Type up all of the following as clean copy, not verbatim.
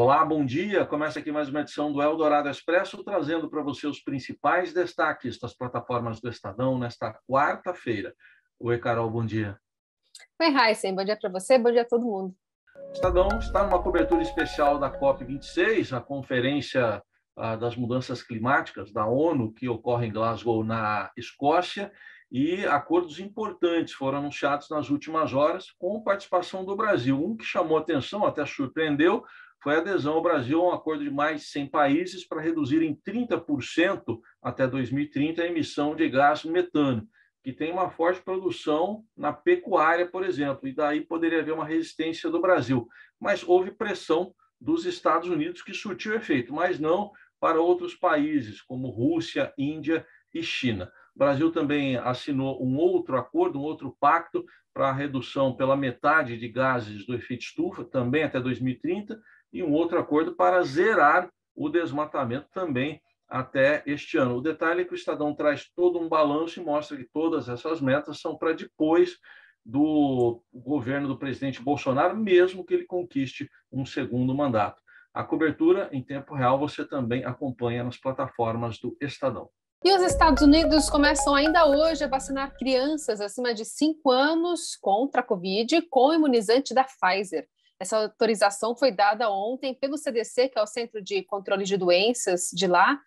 Olá, bom dia. Começa aqui mais uma edição do Eldorado Expresso, trazendo para você os principais destaques das plataformas do Estadão nesta quarta-feira. Oi, Carol, bom dia. Oi, Heisen, bom dia para você, bom dia a todo mundo. O Estadão está numa cobertura especial da COP26, a Conferência das Mudanças Climáticas da ONU, que ocorre em Glasgow, na Escócia, e acordos importantes foram anunciados nas últimas horas, com participação do Brasil. Um que chamou atenção, até surpreendeu, foi a adesão ao Brasil a um acordo de mais de 100 países para reduzir em 30% até 2030 a emissão de gás metano, que tem uma forte produção na pecuária, por exemplo, e daí poderia haver uma resistência do Brasil. Mas houve pressão dos Estados Unidos que surtiu efeito, mas não para outros países, como Rússia, Índia e China. O Brasil também assinou um outro acordo, um outro pacto para a redução pela metade de gases do efeito estufa, também até 2030, e um outro acordo para zerar o desmatamento também até este ano. O detalhe é que o Estadão traz todo um balanço e mostra que todas essas metas são para depois do governo do presidente Bolsonaro, mesmo que ele conquiste um segundo mandato. A cobertura em tempo real você também acompanha nas plataformas do Estadão. E os Estados Unidos começam ainda hoje a vacinar crianças acima de 5 anos contra a Covid com o imunizante da Pfizer. Essa autorização foi dada ontem pelo CDC, que é o Centro de Controle de Doenças de lá,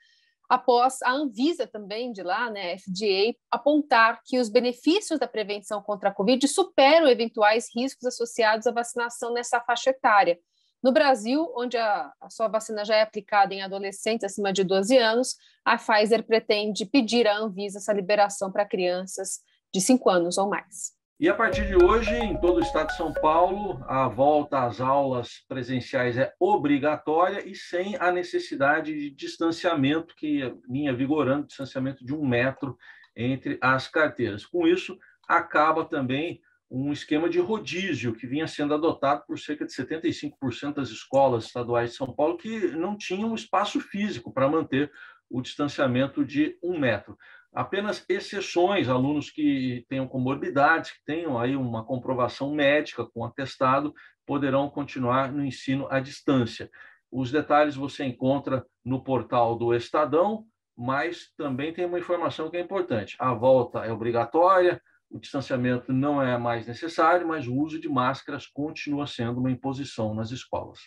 após a Anvisa também de lá, né, a FDA, apontar que os benefícios da prevenção contra a Covid superam eventuais riscos associados à vacinação nessa faixa etária. No Brasil, onde a sua vacina já é aplicada em adolescentes acima de 12 anos, a Pfizer pretende pedir à Anvisa essa liberação para crianças de 5 anos ou mais. E a partir de hoje, em todo o estado de São Paulo, a volta às aulas presenciais é obrigatória e sem a necessidade de distanciamento que vinha vigorando, distanciamento de 1 metro entre as carteiras. Com isso, acaba também um esquema de rodízio que vinha sendo adotado por cerca de 75% das escolas estaduais de São Paulo que não tinham espaço físico para manter o distanciamento de 1 metro. Apenas exceções, alunos que tenham comorbidades, que tenham aí uma comprovação médica com atestado, poderão continuar no ensino à distância. Os detalhes você encontra no portal do Estadão, mas também tem uma informação que é importante. A volta é obrigatória, o distanciamento não é mais necessário, mas o uso de máscaras continua sendo uma imposição nas escolas.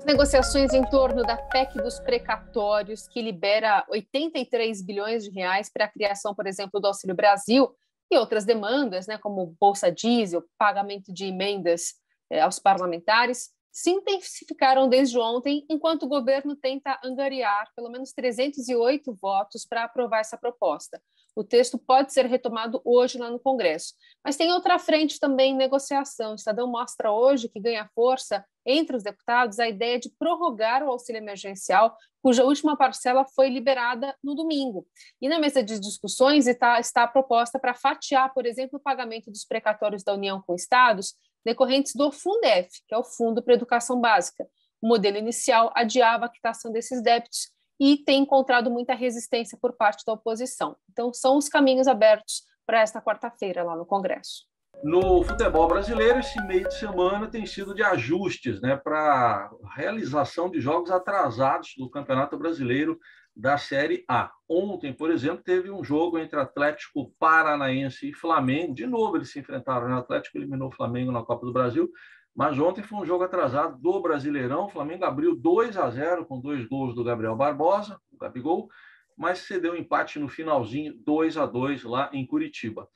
Negociações em torno da PEC dos precatórios, que libera 83 bilhões de reais para a criação, por exemplo, do Auxílio Brasil e outras demandas, né, como Bolsa Diesel, pagamento de emendas aos parlamentares, se intensificaram desde ontem, enquanto o governo tenta angariar pelo menos 308 votos para aprovar essa proposta. O texto pode ser retomado hoje lá no Congresso. Mas tem outra frente também em negociação. O Estadão mostra hoje que ganha força entre os deputados a ideia de prorrogar o auxílio emergencial, cuja última parcela foi liberada no domingo. E na mesa de discussões está a proposta para fatiar, por exemplo, o pagamento dos precatórios da União com estados decorrentes do Fundef, que é o Fundo para a Educação Básica. O modelo inicial adiava a quitação desses débitos e tem encontrado muita resistência por parte da oposição. Então, são os caminhos abertos para esta quarta-feira lá no Congresso. No futebol brasileiro, esse meio de semana tem sido de ajustes, né, para realização de jogos atrasados do Campeonato Brasileiro da Série A. Ontem, por exemplo, teve um jogo entre Atlético Paranaense e Flamengo. De novo, eles se enfrentaram, né? O Atlético eliminou o Flamengo na Copa do Brasil, mas ontem foi um jogo atrasado do Brasileirão. O Flamengo abriu 2-0 com 2 gols do Gabriel Barbosa, o Gabigol, mas cedeu empate no finalzinho, 2-2 lá em Curitiba.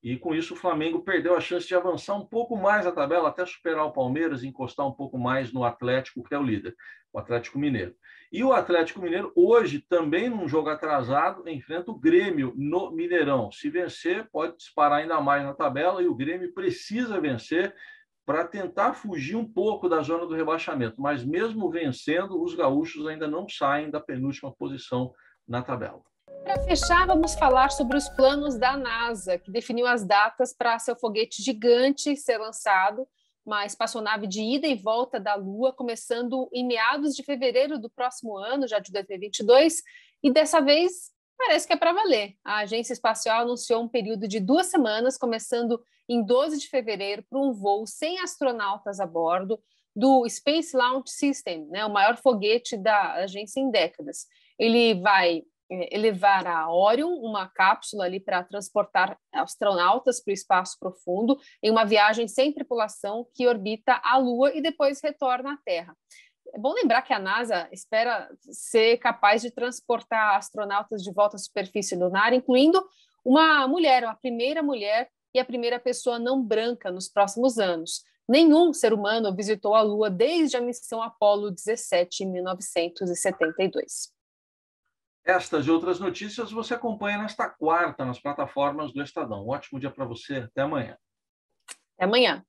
E com isso o Flamengo perdeu a chance de avançar um pouco mais na tabela, até superar o Palmeiras e encostar um pouco mais no Atlético, que é o líder, o Atlético Mineiro. E o Atlético Mineiro, hoje, também num jogo atrasado, enfrenta o Grêmio no Mineirão. Se vencer, pode disparar ainda mais na tabela e o Grêmio precisa vencer para tentar fugir um pouco da zona do rebaixamento. Mas mesmo vencendo, os gaúchos ainda não saem da penúltima posição na tabela. Para fechar, vamos falar sobre os planos da NASA, que definiu as datas para seu foguete gigante ser lançado, uma espaçonave de ida e volta da Lua, começando em meados de fevereiro do próximo ano, já de 2022, e dessa vez parece que é para valer. A Agência Espacial anunciou um período de 2 semanas, começando em 12 de fevereiro, para um voo sem astronautas a bordo, do Space Launch System, né, o maior foguete da agência em décadas. Ele vai levar a Orion, uma cápsula ali para transportar astronautas para o espaço profundo, em uma viagem sem tripulação que orbita a Lua e depois retorna à Terra. É bom lembrar que a NASA espera ser capaz de transportar astronautas de volta à superfície lunar, incluindo uma mulher, a primeira mulher e a primeira pessoa não branca nos próximos anos. Nenhum ser humano visitou a Lua desde a missão Apollo 17 em 1972. Estas e outras notícias você acompanha nesta quarta nas plataformas do Estadão. Um ótimo dia para você. Até amanhã. Até amanhã.